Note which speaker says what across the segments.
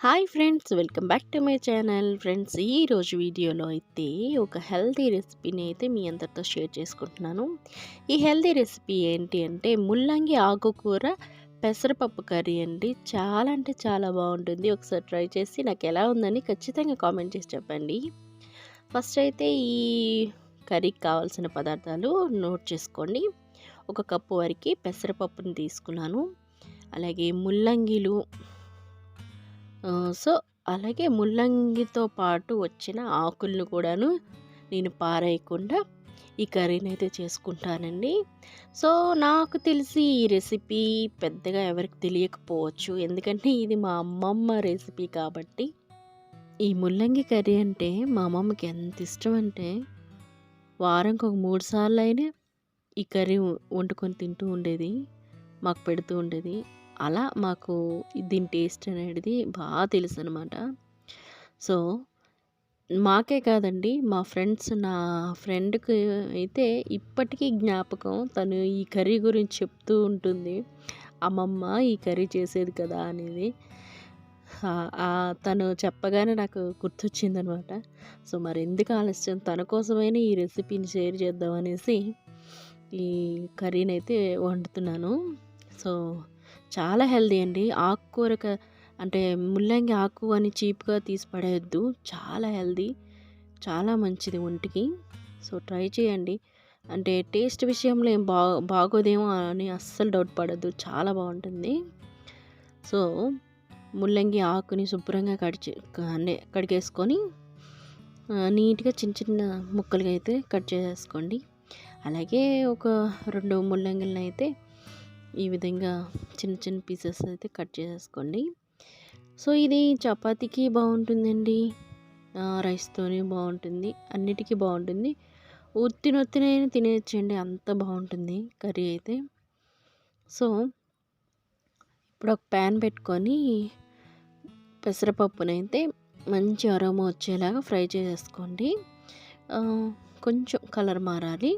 Speaker 1: Hi friends, welcome back to my channel. Friends, ఈరోజు వీడియోలో అయితే ఒక హెల్తీ రెసిపీని అయితే మీ అందరితో షేర్ చేసుకుంటున్నాను. ఈ హెల్తీ రెసిపీ ఏంటి అంటే ముల్లంగి ఆకుకూర పెసరపప్పు కర్రీ అండి. చాలా అంటే చాలా బాగుంటుంది. ఒకసారి ట్రై చేసి నాకు ఎలా ఉందని ఖచ్చితంగా కామెంట్ చేసి చెప్పండి. ఫస్ట్ అయితే ఈ కర్రీకి కావాల్సిన పదార్థాలు నోట్ చేసుకోండి. ఒక కప్పు వరకు పెసరపప్పుని తీసుకున్నాను. అలాగే ముల్లంగిలు, సో అలాగే ముల్లంగితో పాటు వచ్చిన ఆకులను కూడాను నేను పారేయకుండా ఈ కర్రీని అయితే చేసుకుంటానండి. సో నాకు తెలిసి ఈ రెసిపీ పెద్దగా ఎవరికి తెలియకపోవచ్చు, ఎందుకంటే ఇది మా అమ్మమ్మ రెసిపీ కాబట్టి. ఈ ముల్లంగి కర్రీ అంటే మా అమ్మమ్మకి ఎంత ఇష్టం అంటే వారానికి ఒక 3 సార్లు అయినా ఈ కర్రీ వండుకొని తింటూ ఉండేది, మాకు పెడుతూ ఉండేది. అలా మాకు దీని టేస్ట్ అనేది బాగా తెలుసు అనమాట. సో మాకే కాదండి, మా ఫ్రెండ్స్, నా ఫ్రెండ్కి అయితే ఇప్పటికీ జ్ఞాపకం. తను ఈ కర్రీ గురించి చెప్తూ ఉంటుంది, అమ్మమ్మ ఈ కర్రీ చేసేది కదా అనేది. తను చెప్పగానే నాకు గుర్తొచ్చిందనమాట. సో మరి ఎందుకు ఆలస్యం, తన కోసమైనా ఈ రెసిపీని షేర్ చేద్దాం అనేసి ఈ కర్రీని అయితే వండుతున్నాను. సో చాలా హెల్దీ అండి. ఆకుకూరక అంటే ముల్లంగి ఆకు అని చీప్గా తీసి పడేయద్దు. చాలా హెల్దీ, చాలా మంచిది ఒంటికి. సో ట్రై చేయండి. అంటే టేస్ట్ విషయంలో ఏం బాగోదేమో అని అస్సలు డౌట్ పడద్దు, చాలా బాగుంటుంది. సో ముల్లంగి ఆకుని శుభ్రంగా కడిగేసుకొని నీట్గా చిన్న చిన్న ముక్కలుగా అయితే కట్ చేసేసుకోండి. అలాగే ఒక 2 ముల్లంగిలను అయితే ఈ విధంగా చిన్న చిన్న పీసెస్ అయితే కట్ చేసేసుకోండి. సో ఇది చపాతీకి బాగుంటుందండి, రైస్తోని బాగుంటుంది, అన్నిటికీ బాగుంటుంది. ఉత్తినొత్తినైనా తినేయచ్చండి, అంత బాగుంటుంది కర్రీ అయితే. సో ఇప్పుడు ఒక ప్యాన్ పెట్టుకొని పెసరపప్పునైతే మంచి అరోమా వచ్చేలాగా ఫ్రై చేసేసుకోండి. కొంచెం కలర్ మారాలి.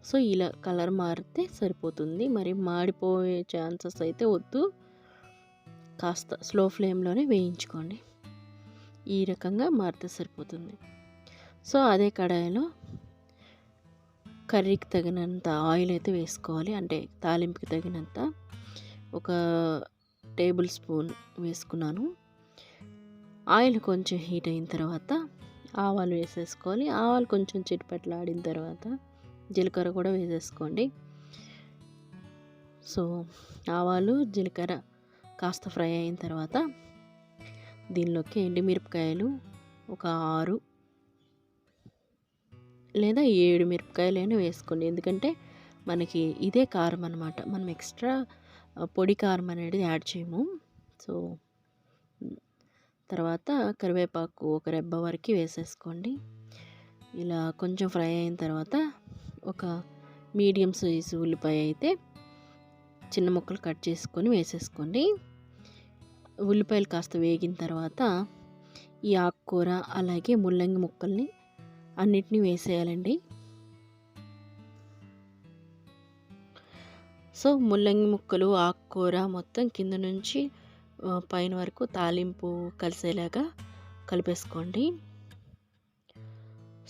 Speaker 1: సో ఇలా కలర్ మారితే సరిపోతుంది, మరి మాడిపోయే ఛాన్సెస్ అయితే వద్దు. కాస్త స్లో ఫ్లేమ్లోనే వేయించుకోండి. ఈ రకంగా మారితే సరిపోతుంది. సో అదే కడాయిలో కర్రీకి తగినంత ఆయిల్ అయితే వేసుకోవాలి, అంటే తాలింపుకి తగినంత. ఒక టేబుల్ స్పూన్ వేసుకున్నాను. ఆయిల్ కొంచెం హీట్ అయిన తర్వాత ఆవాలు వేసేసుకోవాలి. ఆవాలు కొంచెం చిటపట్లాడిన తర్వాత జీలకర్ర కూడా వేసేసుకోండి. సో ఆవాలు జీలకర్ర కాస్త ఫ్రై అయిన తర్వాత దీనిలోకి ఎండుమిరపకాయలు ఒక 6 లేదా 7 మిరపకాయలైనా వేసుకోండి, ఎందుకంటే మనకి ఇదే కారం అనమాట, మనం ఎక్స్ట్రా పొడి కారం అనేది యాడ్ చేయము. సో తర్వాత కరివేపాకు ఒక రెబ్బ వరకు వేసేసుకోండి. ఇలా కొంచెం ఫ్రై అయిన తర్వాత ఒక మీడియం సైజు ఉల్లిపాయ అయితే చిన్న ముక్కలు కట్ చేసుకొని వేసేసుకోండి. ఉల్లిపాయలు కాస్త వేగిన తర్వాత ఈ ఆకుకూర అలాగే ముల్లంగి ముక్కల్ని అన్నిటినీ వేసేయాలండి. సో ముల్లంగి ముక్కలు, ఆకుకూర మొత్తం కింద నుంచి పైన వరకు తాలింపు కలిసేలాగా కలిపేసుకోండి.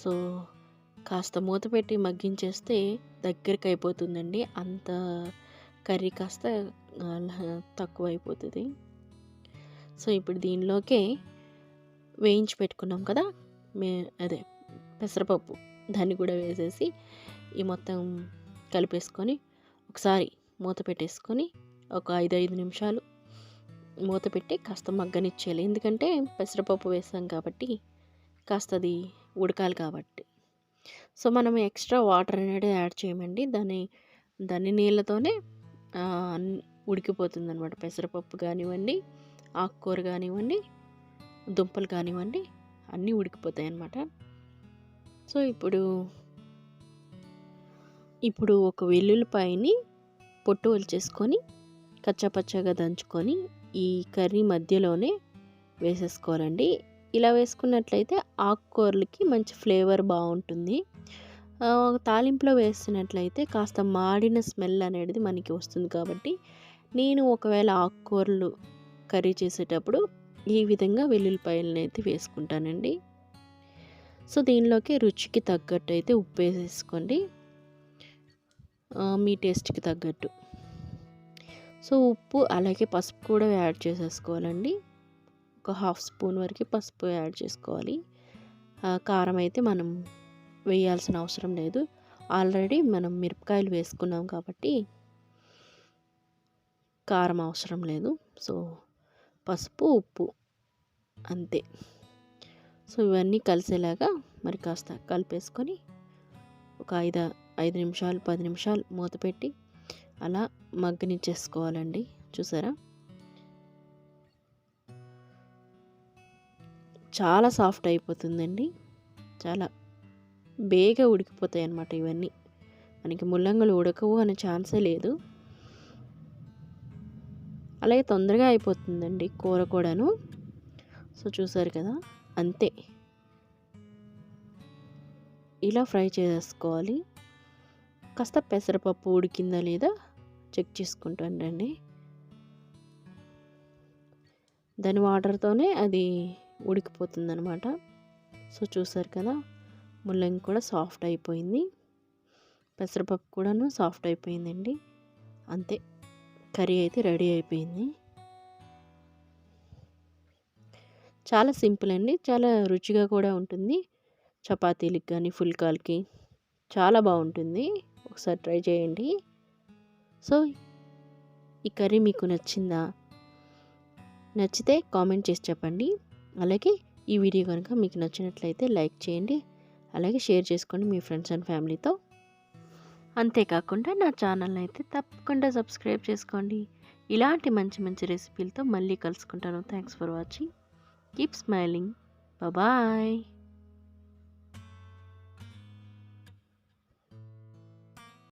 Speaker 1: సో కాస్త మూత పెట్టి మగ్గించేస్తే దగ్గరికి అయిపోతుందండి, అంత కర్రీ కాస్త తక్కువ అయిపోతుంది. సో ఇప్పుడు దీనిలోకే వేయించి పెట్టుకున్నాం కదా అదే పెసరపప్పు, దాన్ని కూడా వేసేసి ఈ మొత్తం కలిపేసుకొని ఒకసారి మూత పెట్టేసుకొని ఒక 5 నిమిషాలు మూత పెట్టి కాస్త మగ్గనిచ్చేయాలి, ఎందుకంటే పెసరపప్పు వేసాం కాబట్టి కాస్త అది ఉడకాలి కాబట్టి. సో మనం ఎక్స్ట్రా వాటర్ అనేది యాడ్ చేయమండి, దాని నీళ్ళతోనే ఉడికిపోతుంది అనమాట. పెసరపప్పు కానివ్వండి, ఆకుకూర కానివ్వండి, దుంపలు కానివ్వండి, అన్నీ ఉడికిపోతాయి అన్నమాట. సో ఇప్పుడు ఒక వెల్లుల్లిపాయని పొట్టు వలిచేసుకొని కచ్చాపచ్చాగా దంచుకొని ఈ కర్రీ మధ్యలోనే వేసేసుకోవాలండి. ఇలా వేసుకున్నట్లయితే ఆకుకూరలకి మంచి ఫ్లేవర్ బాగుంటుంది. తాలింపులో వేసినట్లయితే కాస్త మాడిన స్మెల్ అనేది మనకి వస్తుంది కాబట్టి నేను ఒకవేళ ఆకుకూరలు కర్రీ చేసేటప్పుడు ఈ విధంగా వెల్లుల్లిపాయలను అయితే వేసుకుంటానండి. సో దీనిలోకి రుచికి తగ్గట్టు అయితే ఉప్పు వేసేసుకోండి, మీ టేస్ట్కి తగ్గట్టు. సో ఉప్పు అలాగే పసుపు కూడా యాడ్ చేసేసుకోవాలండి. ఒక హాఫ్ స్పూన్ వరకు పసుపు యాడ్ చేసుకోవాలి. కారం అయితే మనం వేయాల్సిన అవసరం లేదు, ఆల్రెడీ మనం మిరపకాయలు వేసుకున్నాం కాబట్టి కారం అవసరం లేదు. సో పసుపు ఉప్పు అంతే. సో ఇవన్నీ కలిసేలాగా మరి కాస్త కలిపేసుకొని ఒక 5 నిమిషాలు 10 నిమిషాలు మూత పెట్టి అలా మగ్గనిచ్చేసుకోవాలండి. చూసారా, చాలా సాఫ్ట్ అయిపోతుందండి, చాలా బేగా ఉడికిపోతాయి అన్నమాట. ఇవన్నీ మనకి ముల్లంగులు ఉడకవు అనే ఛాన్సే లేదు, అలాగే తొందరగా అయిపోతుందండి కూర కూడాను. సో చూసారు కదా, అంతే ఇలా ఫ్రై చేసుకోవాలి. కాస్త పెసరపప్పు ఉడికిందా లేదా చెక్ చేసుకుంటానండి. దాని వాటర్తోనే అది ఉడికిపోతుంది అనమాట. సో చూసారు కదా, ముల్లంగి కూడా సాఫ్ట్ అయిపోయింది, పెసరపప్పు కూడాను సాఫ్ట్ అయిపోయిందండి. అంతే, కర్రీ అయితే రెడీ అయిపోయింది. చాలా సింపుల్ అండి, చాలా రుచిగా కూడా ఉంటుంది. చపాతీలకి కానీ ఫుల్కాలకి చాలా బాగుంటుంది, ఒకసారి ట్రై చేయండి. సో ఈ కర్రీ మీకు నచ్చిందా? నచ్చితే కామెంట్ చేసి చెప్పండి. అలాగే ఈ వీడియో కనుక మీకు నచ్చినట్లయితే లైక్ చేయండి, అలాగే షేర్ చేసుకోండి మీ ఫ్రెండ్స్ అండ్ ఫ్యామిలీతో. అంతేకాకుండా నా ఛానల్ని అయితే తప్పకుండా సబ్స్క్రైబ్ చేసుకోండి. ఇలాంటి మంచి మంచి రెసిపీలతో మళ్ళీ కలుసుకుంటాను. Thanks for watching. Keep smiling. Bye.